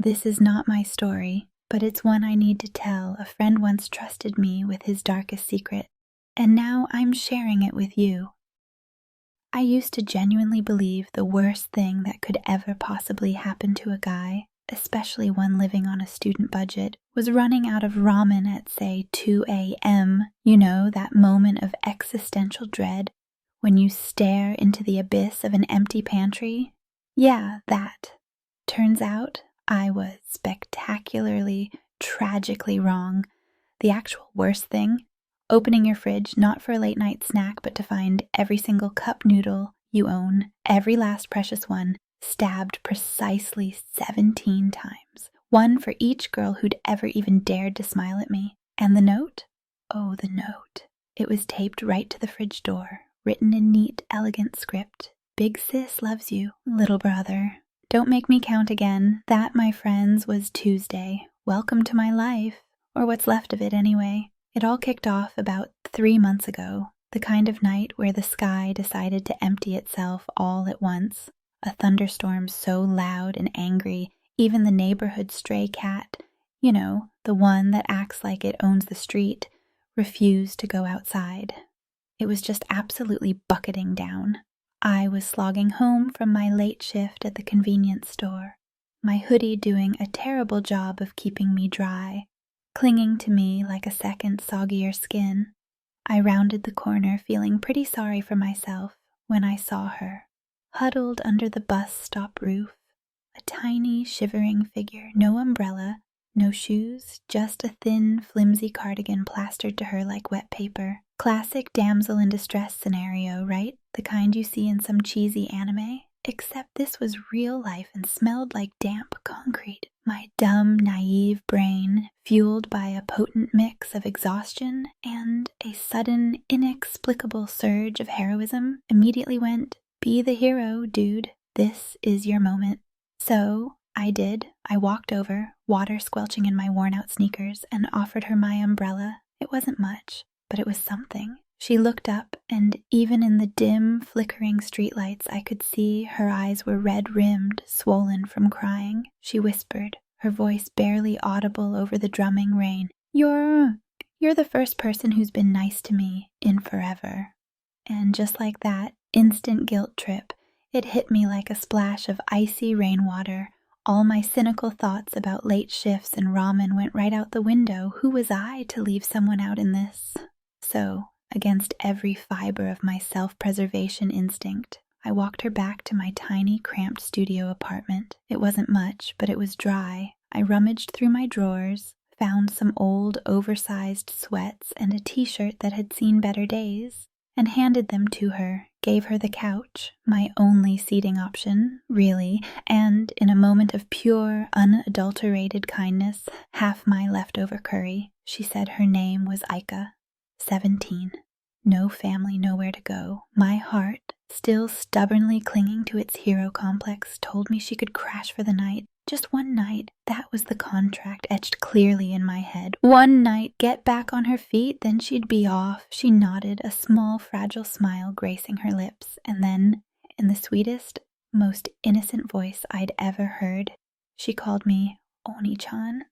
This is not my story, but it's one I need to tell. A friend once trusted me with his darkest secret, and now I'm sharing it with you. I used to genuinely believe the worst thing that could ever possibly happen to a guy, especially one living on a student budget, was running out of ramen at, say, 2 a.m. You know, that moment of existential dread when you stare into the abyss of an empty pantry? Yeah, that. Turns out I was spectacularly, tragically wrong. The actual worst thing, opening your fridge not for a late night snack but to find every single cup noodle you own, every last precious one, stabbed precisely 17 times. One for each girl who'd ever even dared to smile at me. And the note? Oh, the note. It was taped right to the fridge door, written in neat, elegant script. Big sis loves you, little brother. Don't make me count again. That, my friends, was Tuesday. Welcome to my life, or what's left of it anyway. It all kicked off about 3 months ago, the kind of night where the sky decided to empty itself all at once. A thunderstorm so loud and angry, even the neighborhood stray cat, you know, the one that acts like it owns the street, refused to go outside. It was just absolutely bucketing down. I was slogging home from my late shift at the convenience store, my hoodie doing a terrible job of keeping me dry, clinging to me like a second soggier skin. I rounded the corner feeling pretty sorry for myself when I saw her, huddled under the bus stop roof, a tiny, shivering figure, no umbrella, no shoes, just a thin, flimsy cardigan plastered to her like wet paper. Classic damsel in distress scenario, right? The kind you see in some cheesy anime. Except this was real life and smelled like damp concrete. My dumb, naive brain, fueled by a potent mix of exhaustion and a sudden, inexplicable surge of heroism, immediately went, "Be the hero, dude. This is your moment." So I did. I walked over, water squelching in my worn-out sneakers, and offered her my umbrella. It wasn't much, but it was something. She looked up, and even in the dim, flickering streetlights, I could see her eyes were red-rimmed, swollen from crying. She whispered, her voice barely audible over the drumming rain, You're the first person who's been nice to me in forever." And just like that, instant guilt trip, it hit me like a splash of icy rainwater. All my cynical thoughts about late shifts and ramen went right out the window. Who was I to leave someone out in this? So, against every fiber of my self-preservation instinct, I walked her back to my tiny, cramped studio apartment. It wasn't much, but it was dry. I rummaged through my drawers, found some old, oversized sweats and a t-shirt that had seen better days, and handed them to her, gave her the couch, my only seating option, really, and in a moment of pure, unadulterated kindness, half my leftover curry, she said her name was Aika. 17. No family, nowhere to go. My heart, still stubbornly clinging to its hero complex, told me she could crash for the night. Just one night. That was the contract etched clearly in my head. One night, get back on her feet, then she'd be off. She nodded, a small, fragile smile gracing her lips, and then, in the sweetest, most innocent voice I'd ever heard, she called me Oni-chan.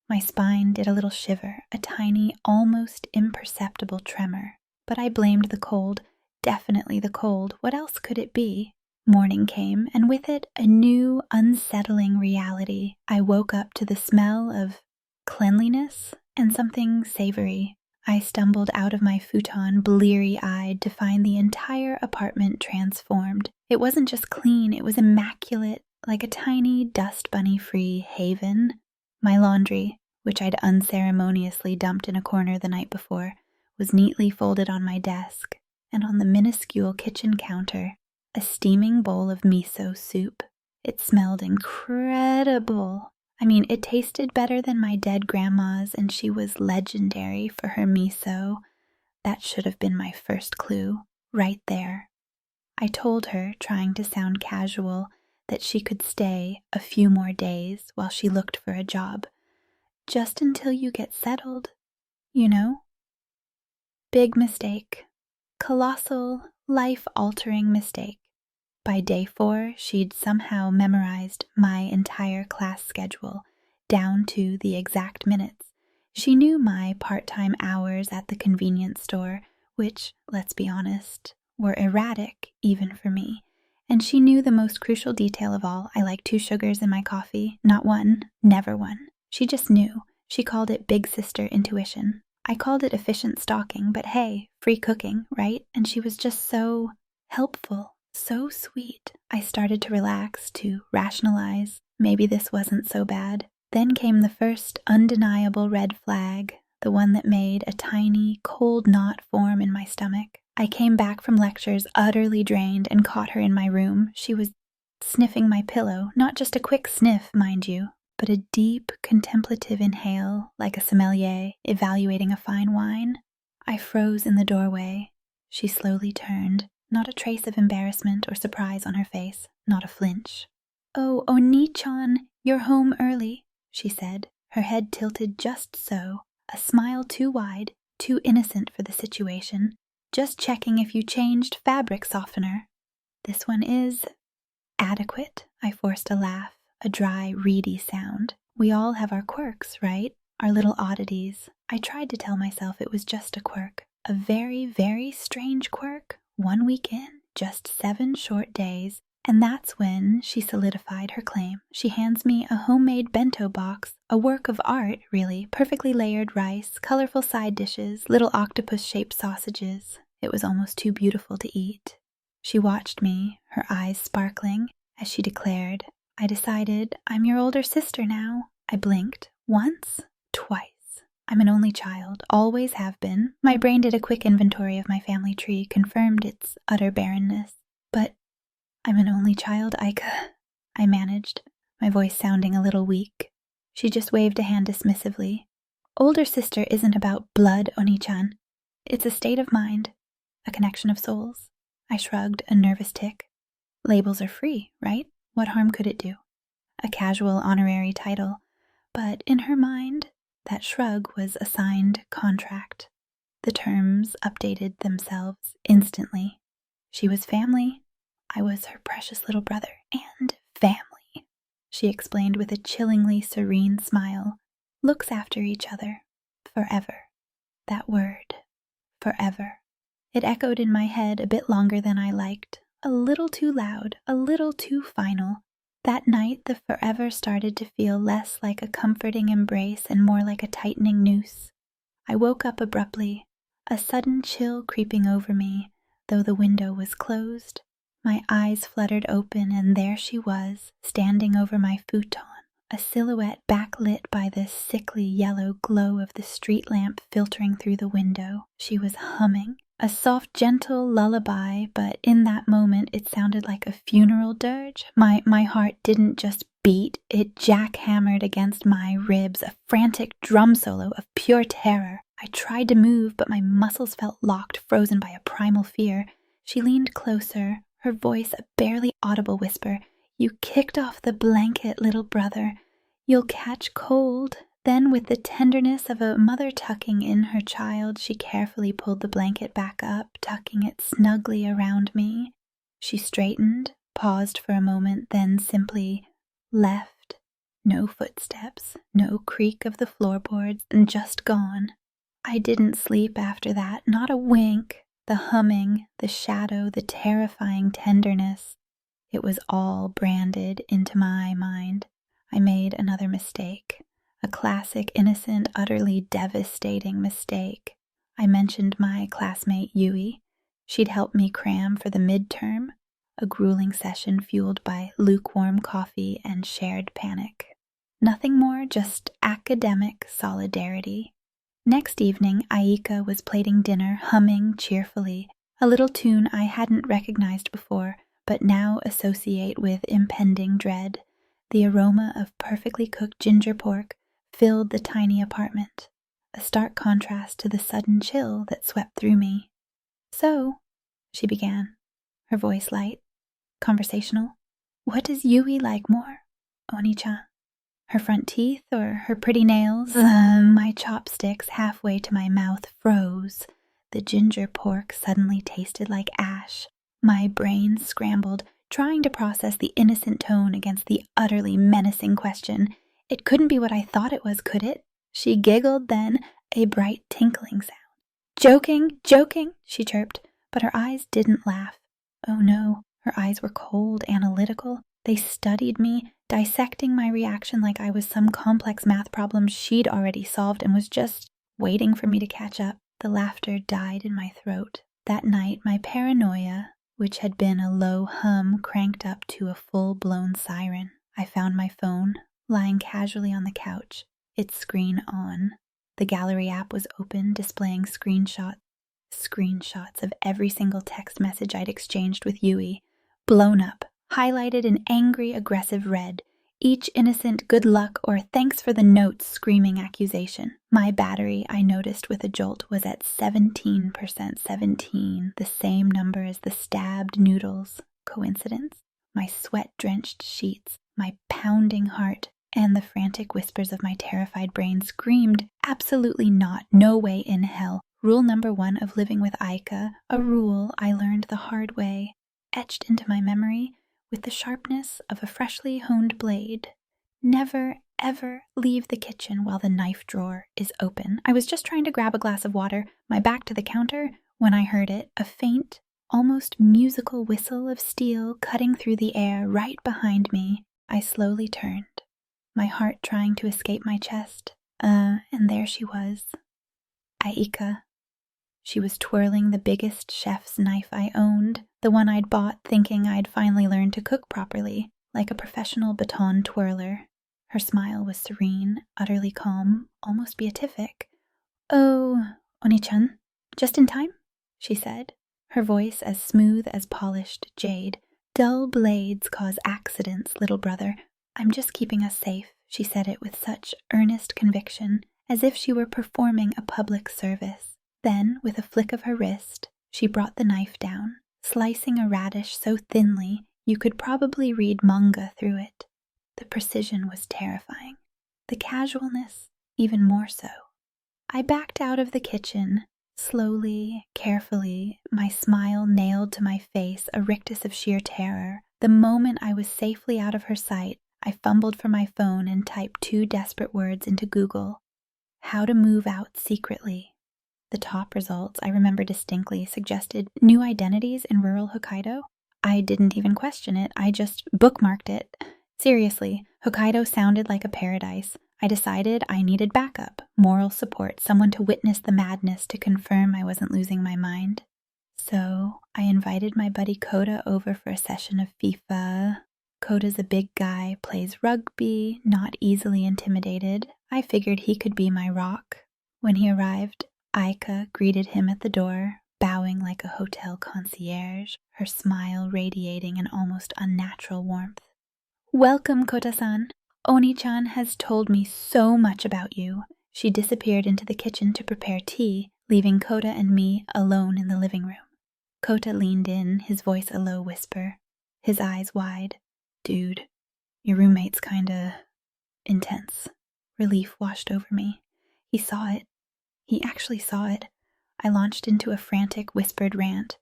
My spine did a little shiver, a tiny, almost imperceptible tremor. But I blamed the cold, definitely the cold. What else could it be? Morning came, and with it a new, unsettling reality. I woke up to the smell of cleanliness and something savory. I stumbled out of my futon, bleary-eyed, to find the entire apartment transformed. It wasn't just clean, it was immaculate, like a tiny, dust bunny-free haven. My laundry, which I'd unceremoniously dumped in a corner the night before, was neatly folded on my desk, and on the minuscule kitchen counter, a steaming bowl of miso soup. It smelled incredible. I mean, it tasted better than my dead grandma's, and she was legendary for her miso. That should have been my first clue, right there. I told her, trying to sound casual, that she could stay a few more days while she looked for a job. Just until you get settled, you know? Big mistake. Colossal, life-altering mistake. By day 4, she'd somehow memorized my entire class schedule, down to the exact minutes. She knew my part-time hours at the convenience store, which, let's be honest, were erratic even for me. And she knew the most crucial detail of all. I like 2 sugars in my coffee, not 1, never 1. She just knew. She called it big sister intuition. I called it efficient stalking, but hey, free cooking, right? And she was just so helpful, so sweet. I started to relax, to rationalize. Maybe this wasn't so bad. Then came the first undeniable red flag, the one that made a tiny, cold knot form in my stomach. I came back from lectures utterly drained and caught her in my room. She was sniffing my pillow, not just a quick sniff, mind you, but a deep, contemplative inhale, like a sommelier evaluating a fine wine. I froze in the doorway. She slowly turned, not a trace of embarrassment or surprise on her face, not a flinch. "Oh, Oni-chan, you're home early," she said, her head tilted just so, a smile too wide, too innocent for the situation. "Just checking if you changed fabric softener." "This one is adequate." I forced a laugh, a dry, reedy sound. We all have our quirks, right? Our little oddities. I tried to tell myself it was just a quirk. A very, very strange quirk. 1 week in, just 7 short days. And that's when she solidified her claim. She hands me a homemade bento box, a work of art, really, perfectly layered rice, colorful side dishes, little octopus-shaped sausages. It was almost too beautiful to eat. She watched me, her eyes sparkling, as she declared, "I decided I'm your older sister now." I blinked. Once, twice. I'm an only child, always have been. My brain did a quick inventory of my family tree, confirmed its utter barrenness. "But I'm an only child, Aika," I managed, my voice sounding a little weak. She just waved a hand dismissively. "Older sister isn't about blood, Oni-chan. It's a state of mind, a connection of souls." I shrugged, a nervous tick. Labels are free, right? What harm could it do? A casual honorary title. But in her mind, that shrug was a signed contract. The terms updated themselves instantly. She was family. I was her precious little brother, and family, she explained with a chillingly serene smile. Looks after each other. Forever. That word. Forever. It echoed in my head a bit longer than I liked. A little too loud, a little too final. That night the forever started to feel less like a comforting embrace and more like a tightening noose. I woke up abruptly, a sudden chill creeping over me, though the window was closed. My eyes fluttered open, and there she was, standing over my futon, a silhouette backlit by the sickly yellow glow of the street lamp filtering through the window. She was humming, a soft, gentle lullaby, but in that moment it sounded like a funeral dirge. My heart didn't just beat, it jackhammered against my ribs, a frantic drum solo of pure terror. I tried to move, but my muscles felt locked, frozen by a primal fear. She leaned closer, her voice a barely audible whisper. "You kicked off the blanket, little brother. You'll catch cold." Then, with the tenderness of a mother tucking in her child, she carefully pulled the blanket back up, tucking it snugly around me. She straightened, paused for a moment, then simply left. No footsteps, no creak of the floorboards, and just gone. I didn't sleep after that, not a wink. The humming, the shadow, the terrifying tenderness. It was all branded into my mind. I made another mistake. A classic, innocent, utterly devastating mistake. I mentioned my classmate Yui. She'd helped me cram for the midterm, a grueling session fueled by lukewarm coffee and shared panic. Nothing more, just academic solidarity. Next evening, Aika was plating dinner, humming cheerfully, a little tune I hadn't recognized before, but now associate with impending dread. The aroma of perfectly cooked ginger pork filled the tiny apartment, a stark contrast to the sudden chill that swept through me. "So," she began, her voice light, conversational, "what does Yui like more, Oni-chan? Her front teeth or her pretty nails?" My chopsticks halfway to my mouth froze. The ginger pork suddenly tasted like ash. My brain scrambled. trying to process the innocent tone against the utterly menacing question. It couldn't be what I thought it was, could it? She giggled then, a bright tinkling sound. Joking, joking, she chirped, but her eyes didn't laugh. Oh no, her eyes were cold, analytical. They studied me, dissecting my reaction like I was some complex math problem she'd already solved and was just waiting for me to catch up. The laughter died in my throat. That night, my paranoia, which had been a low hum, cranked up to a full-blown siren. I found my phone, lying casually on the couch, its screen on. The gallery app was open, displaying screenshots of every single text message I'd exchanged with Yui, blown up, highlighted in angry, aggressive red, each innocent good luck or thanks for the notes screaming accusation. My battery, I noticed with a jolt, was at 17%, 17, the same number as the stabbed noodles. Coincidence? My sweat-drenched sheets, my pounding heart, and the frantic whispers of my terrified brain screamed, absolutely not, no way in hell. Rule number 1 of living with Aika, a rule I learned the hard way, etched into my memory with the sharpness of a freshly honed blade. Never, ever leave the kitchen while the knife drawer is open. I was just trying to grab a glass of water, my back to the counter, when I heard it, a faint, almost musical whistle of steel cutting through the air right behind me. I slowly turned, my heart trying to escape my chest. And there she was. Aika. She was twirling the biggest chef's knife I owned, the one I'd bought thinking I'd finally learned to cook properly, like a professional baton twirler. Her smile was serene, utterly calm, almost beatific. Oh, Oni-chan, just in time, she said, her voice as smooth as polished jade. Dull blades cause accidents, little brother. I'm just keeping us safe. She said it with such earnest conviction, as if she were performing a public service. Then, with a flick of her wrist, she brought the knife down, slicing a radish so thinly you could probably read manga through it. The precision was terrifying. The casualness, even more so. I backed out of the kitchen, slowly, carefully, my smile nailed to my face, a rictus of sheer terror. The moment I was safely out of her sight, I fumbled for my phone and typed 2 desperate words into Google. How to move out secretly. The top results, I remember distinctly, suggested new identities in rural Hokkaido. I didn't even question it, I just bookmarked it. Seriously, Hokkaido sounded like a paradise. I decided I needed backup, moral support, someone to witness the madness to confirm I wasn't losing my mind. So I invited my buddy Kota over for a session of FIFA. Kota's a big guy, plays rugby, not easily intimidated. I figured he could be my rock. When he arrived, Aika greeted him at the door, bowing like a hotel concierge, her smile radiating an almost unnatural warmth. Welcome, Kota-san. Oni-chan has told me so much about you. She disappeared into the kitchen to prepare tea, leaving Kota and me alone in the living room. Kota leaned in, his voice a low whisper, his eyes wide. Dude, your roommate's kinda intense. Relief washed over me. He saw it. He actually saw it. I launched into a frantic, whispered rant.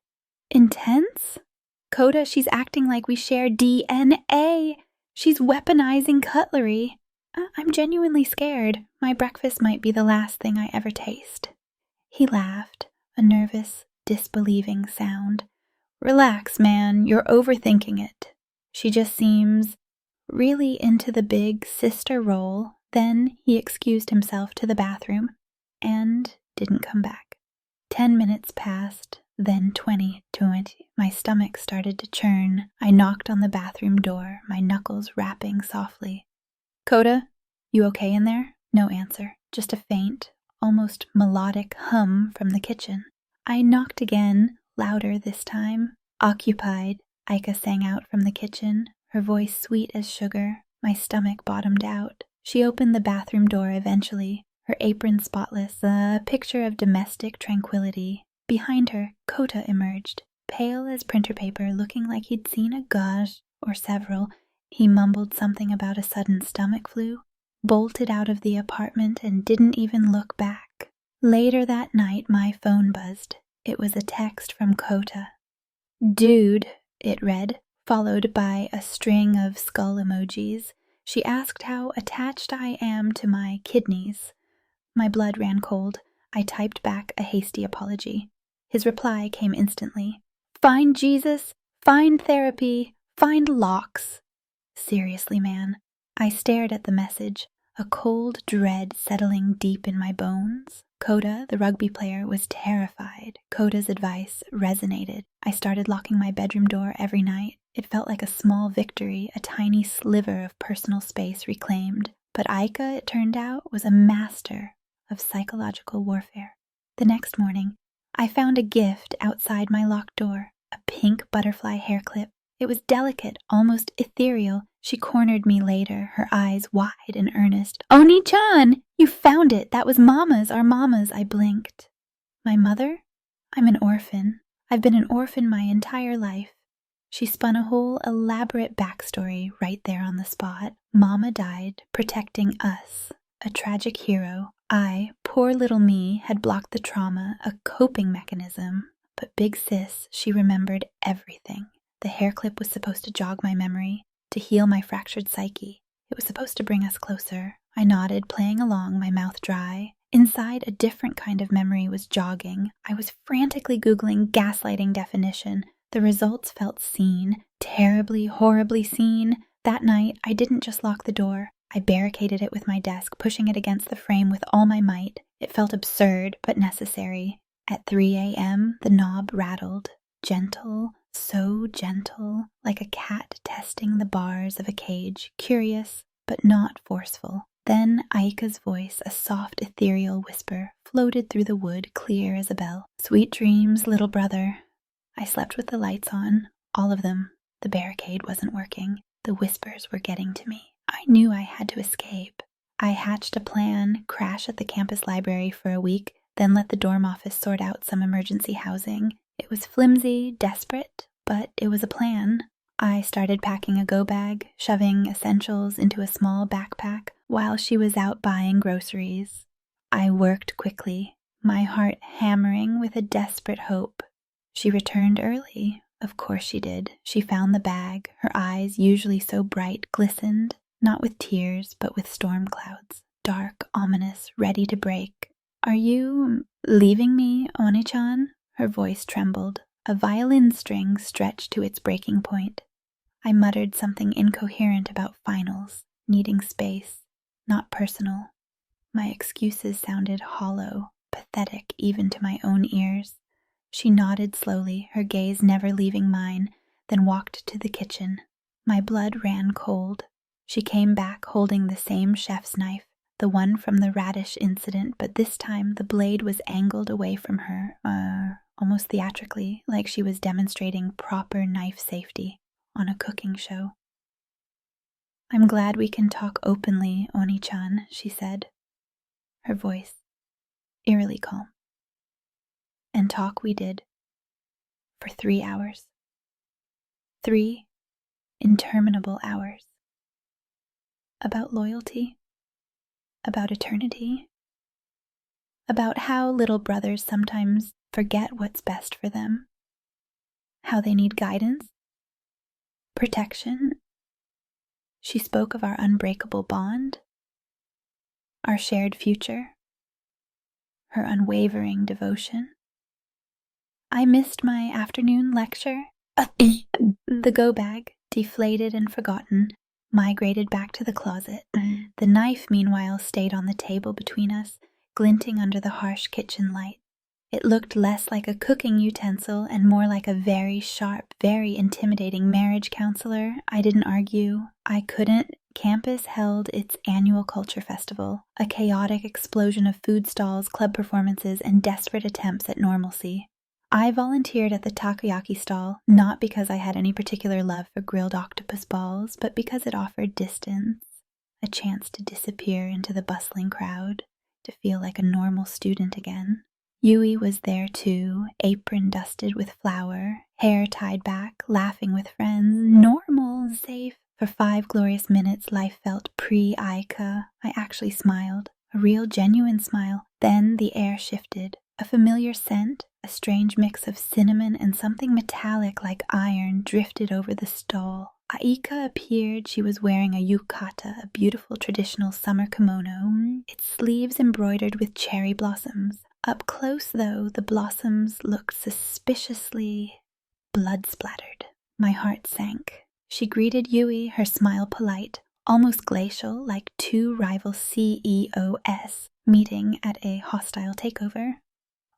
Intense? Kota, she's acting like we share DNA. She's weaponizing cutlery. I'm genuinely scared. My breakfast might be the last thing I ever taste. He laughed, a nervous, disbelieving sound. Relax, man. You're overthinking it. She just seems really into the big sister role. Then he excused himself to the bathroom and didn't come back. 10 minutes passed, then 20. My stomach started to churn. I knocked on the bathroom door, my knuckles rapping softly. Kota, you okay in there? No answer, just a faint, almost melodic hum from the kitchen. I knocked again, louder this time. Occupied, Aika sang out from the kitchen, her voice sweet as sugar. My stomach bottomed out. She opened the bathroom door eventually, her apron spotless, a picture of domestic tranquility. Behind her, Kota emerged, pale as printer paper, looking like he'd seen a gauge or several. He mumbled something about a sudden stomach flu, bolted out of the apartment, and didn't even look back. Later that night, my phone buzzed. It was a text from Kota. Dude, it read, followed by a string of skull emojis. She asked how attached I am to my kidneys. My blood ran cold. I typed back a hasty apology. His reply came instantly. Find Jesus, find therapy, find locks. Seriously, man. I stared at the message, a cold dread settling deep in my bones. Coda, the rugby player, was terrified. Coda's advice resonated. I started locking my bedroom door every night. It felt like a small victory, a tiny sliver of personal space reclaimed. But Aika, it turned out, was a master of psychological warfare. The next morning, I found a gift outside my locked door, a pink butterfly hair clip. It was delicate, almost ethereal. She cornered me later, her eyes wide and earnest. Oni-chan! You found it! That was Mama's, our Mama's, I blinked. My mother? I'm an orphan. I've been an orphan my entire life. She spun a whole elaborate backstory right there on the spot. Mama died protecting us, a tragic hero. I, poor little me, had blocked the trauma, a coping mechanism. But big sis, she remembered everything. The hair clip was supposed to jog my memory, to heal my fractured psyche. It was supposed to bring us closer. I nodded, playing along, my mouth dry. Inside, a different kind of memory was jogging. I was frantically Googling gaslighting definition. The results felt seen, terribly, horribly seen. That night, I didn't just lock the door. I barricaded it with my desk, pushing it against the frame with all my might. It felt absurd, but necessary. At 3 a.m., the knob rattled. Gentle, so gentle, like a cat testing the bars of a cage, curious, but not forceful. Then Aika's voice, a soft, ethereal whisper, floated through the wood, clear as a bell. Sweet dreams, little brother. I slept with the lights on, all of them. The barricade wasn't working. The whispers were getting to me. I knew I had to escape. I hatched a plan, crash at the campus library for a week, then let the dorm office sort out some emergency housing. It was flimsy, desperate, but it was a plan. I started packing a go bag, shoving essentials into a small backpack while she was out buying groceries. I worked quickly, my heart hammering with a desperate hope. She returned early. Of course she did. She found the bag. Her eyes, usually so bright, glistened, not with tears, but with storm clouds, dark, ominous, ready to break. Are you leaving me, Oni-chan? Her voice trembled. A violin string stretched to its breaking point. I muttered something incoherent about finals, needing space, not personal. My excuses sounded hollow, pathetic even to my own ears. She nodded slowly, her gaze never leaving mine, then walked to the kitchen. My blood ran cold. She came back holding the same chef's knife, the one from the radish incident, but this time the blade was angled away from her, almost theatrically, like she was demonstrating proper knife safety on a cooking show. I'm glad we can talk openly, Oni-chan, she said, her voice eerily calm. And talk we did, for 3 hours. 3 interminable hours. About loyalty, about eternity, about how little brothers sometimes forget what's best for them, how they need guidance, protection. She spoke of our unbreakable bond, our shared future, her unwavering devotion. I missed my afternoon lecture. The go bag, deflated and forgotten, migrated back to the closet. The knife, meanwhile, stayed on the table between us, glinting under the harsh kitchen light. It looked less like a cooking utensil and more like a very sharp, very intimidating marriage counselor. I didn't argue. I couldn't. Campus held its annual culture festival, a chaotic explosion of food stalls, club performances, and desperate attempts at normalcy. I volunteered at the takoyaki stall, not because I had any particular love for grilled octopus balls, but because it offered distance, a chance to disappear into the bustling crowd, to feel like a normal student again. Yui was there too, apron dusted with flour, hair tied back, laughing with friends. Normal, safe. For 5 glorious minutes, life felt pre-Aika. I actually smiled, a real, genuine smile. Then the air shifted. A familiar scent, A strange mix of cinnamon and something metallic like iron drifted over the stall. Aika appeared. She was wearing a yukata, a beautiful traditional summer kimono, its sleeves embroidered with cherry blossoms. Up close, though, the blossoms looked suspiciously blood-splattered. My heart sank. She greeted Yui, her smile polite, almost glacial, like two rival CEOs meeting at a hostile takeover.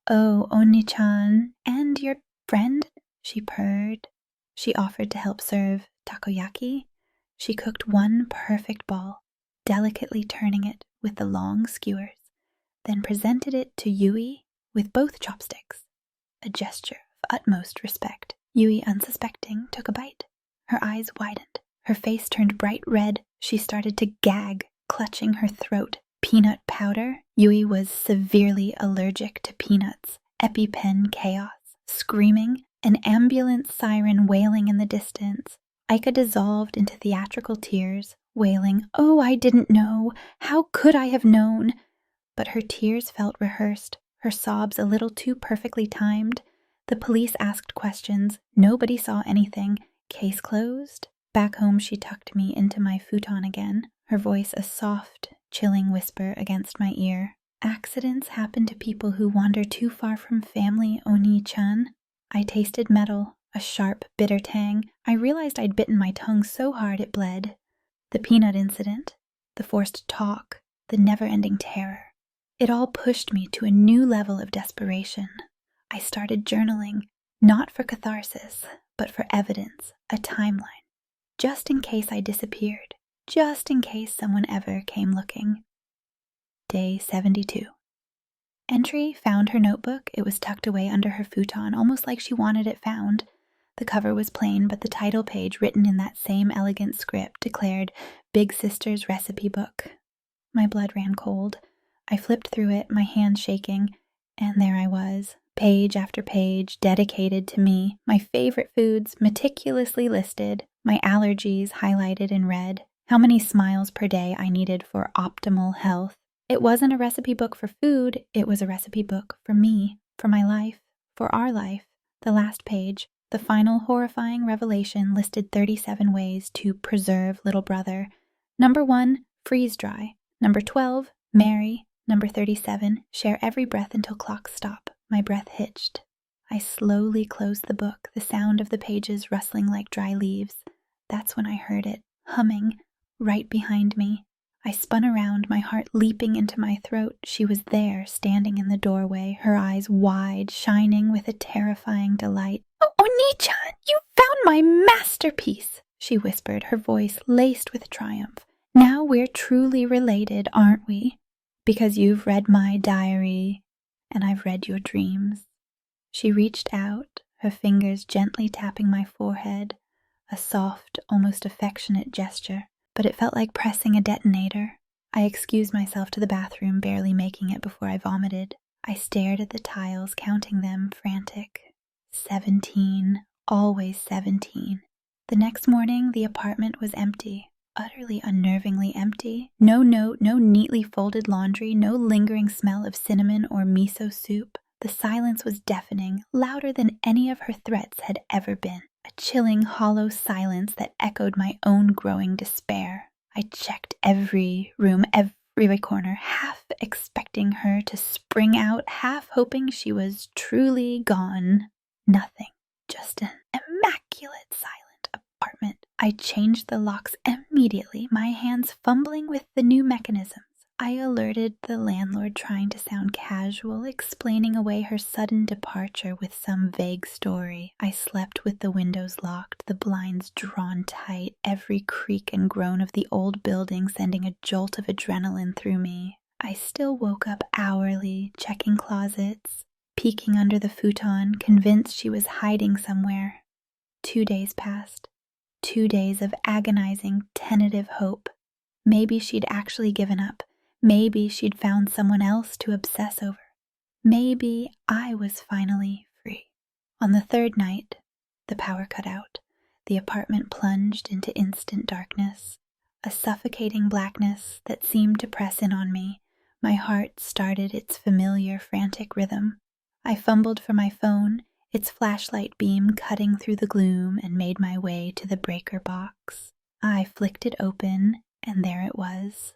"Oh, Oni-chan, and your friend?" she purred. She offered to help serve takoyaki. She cooked one perfect ball, delicately turning it with the long skewers, then presented it to Yui with both chopsticks, a gesture of utmost respect. Yui, unsuspecting, took a bite. Her eyes widened. Her face turned bright red. She started to gag, clutching her throat. Peanut powder? Yui was severely allergic to peanuts. EpiPen chaos. Screaming. An ambulance siren wailing in the distance. Aika dissolved into theatrical tears, wailing, "Oh, I didn't know. How could I have known?" But her tears felt rehearsed, her sobs a little too perfectly timed. The police asked questions. Nobody saw anything. Case closed. Back home, she tucked me into my futon again, her voice a soft, chilling whisper against my ear. "Accidents happen to people who wander too far from family, Oni-chan." I tasted metal, a sharp, bitter tang. I realized I'd bitten my tongue so hard it bled. The peanut incident, the forced talk, the never-ending terror. It all pushed me to a new level of desperation. I started journaling, not for catharsis, but for evidence, a timeline. Just in case I disappeared, just in case someone ever came looking. Day 72. Entry: found her notebook. It was tucked away under her futon, almost like she wanted it found. The cover was plain, but the title page, written in that same elegant script, declared Big Sister's Recipe Book. My blood ran cold. I flipped through it, my hands shaking, and there I was, page after page, dedicated to me, my favorite foods meticulously listed, my allergies highlighted in red, how many smiles per day I needed for optimal health. It wasn't a recipe book for food, it was a recipe book for me, for my life, for our life. The last page, the final horrifying revelation, listed 37 ways to preserve little brother. Number 1, freeze dry. Number 12, marry. Number 37, share every breath until clocks stop. My breath hitched. I slowly closed the book, the sound of the pages rustling like dry leaves. That's when I heard it, humming, right behind me. I spun around, my heart leaping into my throat. She was there, standing in the doorway, her eyes wide, shining with a terrifying delight. "Oh, Oni-chan, you found my masterpiece," she whispered, her voice laced with triumph. "Now we're truly related, aren't we? Because you've read my diary, and I've read your dreams." She reached out, her fingers gently tapping my forehead, a soft, almost affectionate gesture. But it felt like pressing a detonator. I excused myself to the bathroom, barely making it before I vomited. I stared at the tiles, counting them, frantic. 17, always 17. The next morning, the apartment was empty, utterly unnervingly empty. No note, no neatly folded laundry, no lingering smell of cinnamon or miso soup. The silence was deafening, louder than any of her threats had ever been. A chilling, hollow silence that echoed my own growing despair. I checked every room, every corner, half expecting her to spring out, half hoping she was truly gone. Nothing. Just an immaculate, silent apartment. I changed the locks immediately, my hands fumbling with the new mechanisms. I alerted the landlord, trying to sound casual, explaining away her sudden departure with some vague story. I slept with the windows locked, the blinds drawn tight, every creak and groan of the old building sending a jolt of adrenaline through me. I still woke up hourly, checking closets, peeking under the futon, convinced she was hiding somewhere. 2 days passed. 2 days of agonizing, tentative hope. Maybe she'd actually given up. Maybe she'd found someone else to obsess over. Maybe I was finally free. On the third night, the power cut out. The apartment plunged into instant darkness, a suffocating blackness that seemed to press in on me. My heart started its familiar frantic rhythm. I fumbled for my phone, its flashlight beam cutting through the gloom, and made my way to the breaker box. I flicked it open, and there it was.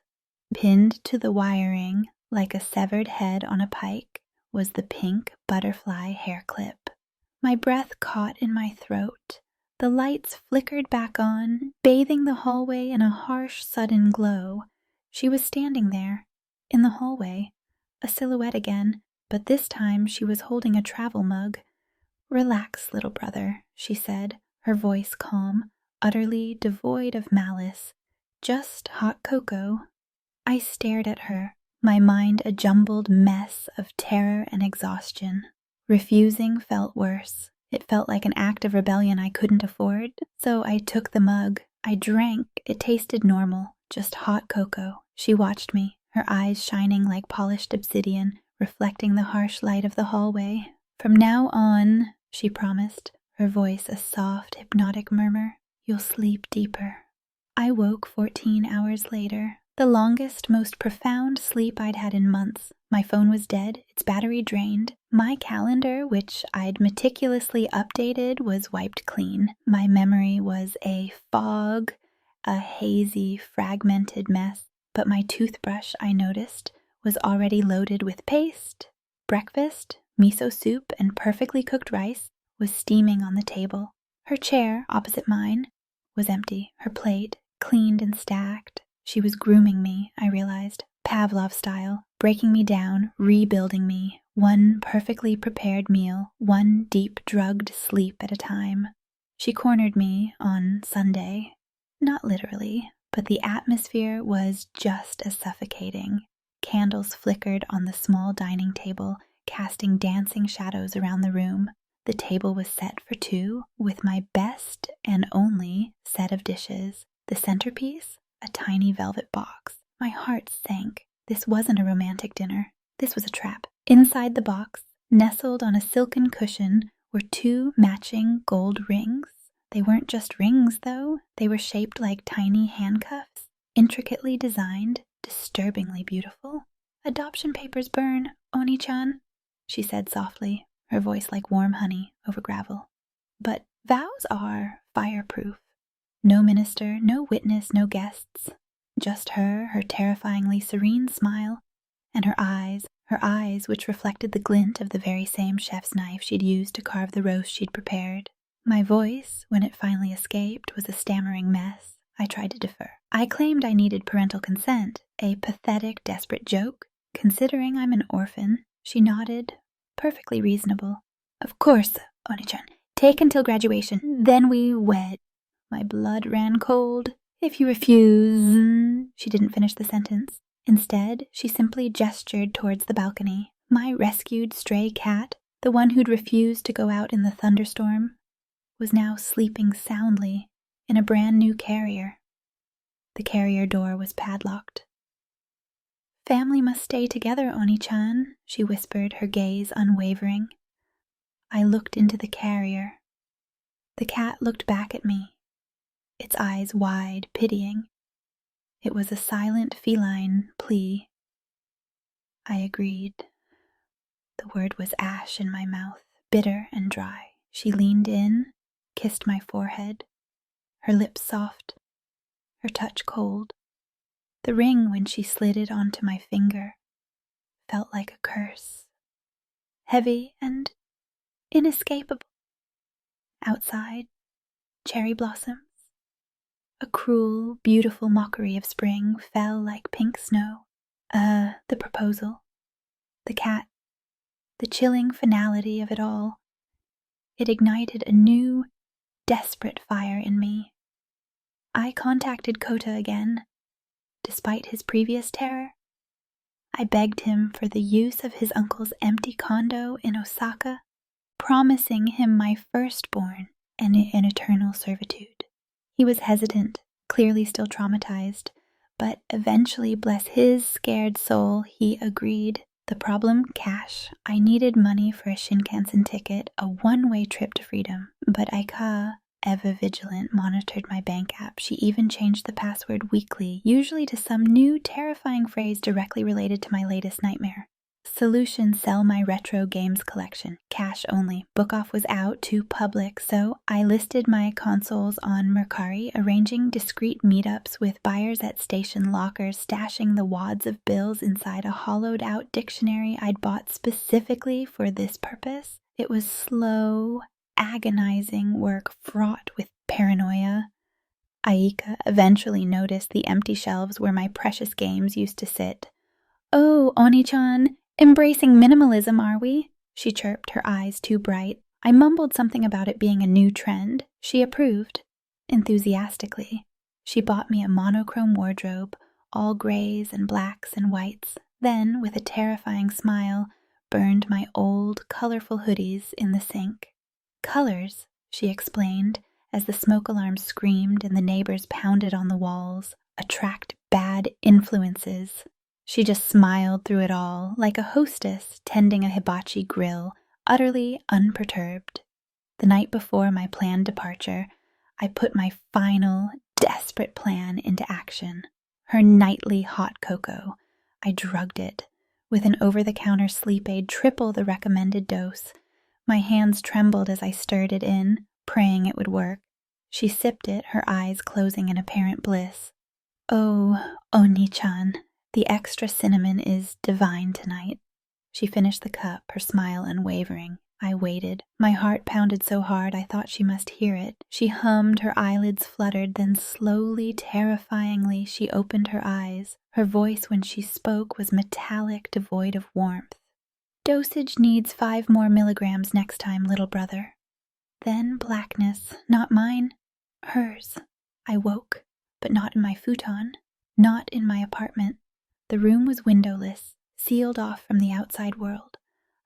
Pinned to the wiring, like a severed head on a pike, was the pink butterfly hair clip. My breath caught in my throat. The lights flickered back on, bathing the hallway in a harsh, sudden glow. She was standing there, in the hallway, a silhouette again, but this time she was holding a travel mug. "Relax, little brother," she said, her voice calm, utterly devoid of malice. "Just hot cocoa." I stared at her, my mind a jumbled mess of terror and exhaustion. Refusing felt worse. It felt like an act of rebellion I couldn't afford, so I took the mug. I drank. It tasted normal, just hot cocoa. She watched me, her eyes shining like polished obsidian, reflecting the harsh light of the hallway. "From now on," she promised, her voice a soft, hypnotic murmur, "you'll sleep deeper." I woke 14 hours later, the longest, most profound sleep I'd had in months. My phone was dead, its battery drained. My calendar, which I'd meticulously updated, was wiped clean. My memory was a fog, a hazy, fragmented mess. But my toothbrush, I noticed, was already loaded with paste. Breakfast, miso soup, and perfectly cooked rice was steaming on the table. Her chair, opposite mine, was empty, her plate cleaned and stacked. She was grooming me, I realized, Pavlov style, breaking me down, rebuilding me, one perfectly prepared meal, one deep drugged sleep at a time. She cornered me on Sunday. Not literally, but the atmosphere was just as suffocating. Candles flickered on the small dining table, casting dancing shadows around the room. The table was set for two, with my best and only set of dishes. The centerpiece, a tiny velvet box. My heart sank. This wasn't a romantic dinner. This was a trap. Inside the box, nestled on a silken cushion, were two matching gold rings. They weren't just rings, though. They were shaped like tiny handcuffs, intricately designed, disturbingly beautiful. "Adoption papers burn, Oni-chan," she said softly, her voice like warm honey over gravel. "But vows are fireproof. No minister, no witness, no guests. Just her terrifyingly serene smile, and her eyes which reflected the glint of the very same chef's knife she'd used to carve the roast she'd prepared. My voice, when it finally escaped, was a stammering mess. I tried to defer. I claimed I needed parental consent, a pathetic, desperate joke. Considering I'm an orphan, she nodded, perfectly reasonable. "Of course, Oni-chan. Take until graduation, then we wed." My blood ran cold. "If you refuse..." She didn't finish the sentence. Instead, she simply gestured towards the balcony. My rescued stray cat, the one who'd refused to go out in the thunderstorm, was now sleeping soundly in a brand new carrier. The carrier door was padlocked. "Family must stay together, Oni-chan," she whispered, her gaze unwavering. I looked into the carrier. The cat looked back at me, its eyes wide, pitying. It was a silent feline plea. I agreed. The word was ash in my mouth, bitter and dry. She leaned in, kissed my forehead, her lips soft, her touch cold. The ring, when she slid it onto my finger, felt like a curse, heavy and inescapable. Outside, cherry blossoms, a cruel, beautiful mockery of spring, fell like pink snow. The proposal, the cat, the chilling finality of it all. It ignited a new, desperate fire in me. I contacted Kota again. Despite his previous terror, I begged him for the use of his uncle's empty condo in Osaka, promising him my firstborn and an eternal servitude. He was hesitant, clearly still traumatized, but eventually, bless his scared soul, he agreed. The problem? Cash. I needed money for a Shinkansen ticket, a one-way trip to freedom, but Aika, ever vigilant, monitored my bank app. She even changed the password weekly, usually to some new, terrifying phrase directly related to my latest nightmare. Solution: sell my retro games collection. Cash only. Book off was out, too public, so I listed my consoles on Mercari, arranging discreet meetups with buyers at station lockers, stashing the wads of bills inside a hollowed-out dictionary I'd bought specifically for this purpose. It was slow, agonizing work fraught with paranoia. Aika eventually noticed the empty shelves where my precious games used to sit. "Oh, Oni-chan, embracing minimalism, are we?" she chirped, her eyes too bright. I mumbled something about it being a new trend. She approved, enthusiastically. She bought me a monochrome wardrobe, all grays and blacks and whites, then, with a terrifying smile, burned my old, colorful hoodies in the sink. "Colors," she explained, as the smoke alarm screamed and the neighbors pounded on the walls, "attract bad influences." She just smiled through it all, like a hostess tending a hibachi grill, utterly unperturbed. The night before my planned departure, I put my final, desperate plan into action. Her nightly hot cocoa. I drugged it, with an over-the-counter sleep aid triple the recommended dose. My hands trembled as I stirred it in, praying it would work. She sipped it, her eyes closing in apparent bliss. "Oh, Oni-chan, the extra cinnamon is divine tonight." She finished the cup, her smile unwavering. I waited. My heart pounded so hard I thought she must hear it. She hummed, her eyelids fluttered, then slowly, terrifyingly, she opened her eyes. Her voice when she spoke was metallic, devoid of warmth. "Dosage needs 5 more milligrams next time, little brother." Then blackness, not mine, hers. I woke, but not in my futon, not in my apartment. The room was windowless, sealed off from the outside world.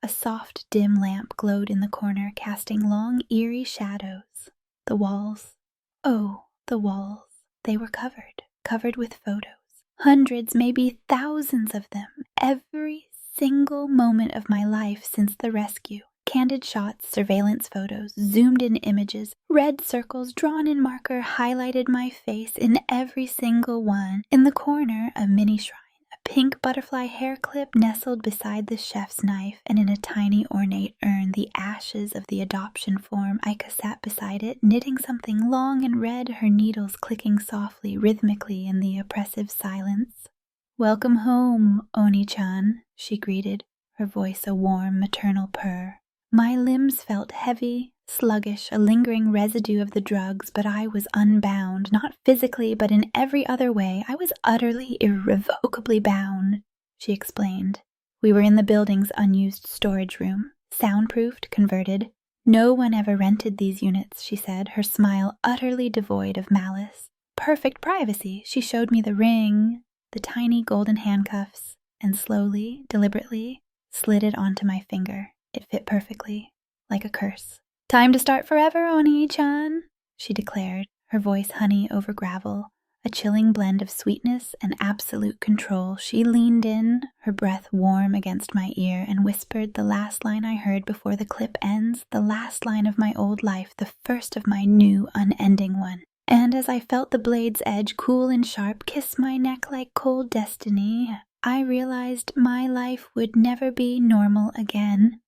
A soft, dim lamp glowed in the corner, casting long, eerie shadows. The walls, oh, the walls, they were covered with photos. Hundreds, maybe thousands of them, every single moment of my life since the rescue. Candid shots, surveillance photos, zoomed-in images, red circles drawn in marker highlighted my face in every single one. In the corner, a mini shrine, a pink butterfly hair clip nestled beside the chef's knife, and in a tiny ornate urn, the ashes of the adoption form. Aika sat beside it, knitting something long and red, her needles clicking softly, rhythmically in the oppressive silence. "Welcome home, Oni-chan," she greeted, her voice a warm maternal purr. My limbs felt heavy, sluggish, a lingering residue of the drugs, but I was unbound, not physically, but in every other way. I was utterly, irrevocably bound, she explained. We were in the building's unused storage room, soundproofed, converted. No one ever rented these units, she said, her smile utterly devoid of malice. Perfect privacy. She showed me the ring, the tiny golden handcuffs, and slowly, deliberately, slid it onto my finger. It fit perfectly, like a curse. "Time to start forever, Oni-chan," she declared, her voice honey over gravel, a chilling blend of sweetness and absolute control. She leaned in, her breath warm against my ear, and whispered the last line I heard before the clip ends, the last line of my old life, the first of my new, unending one. And as I felt the blade's edge, cool and sharp, kiss my neck like cold destiny, I realized my life would never be normal again.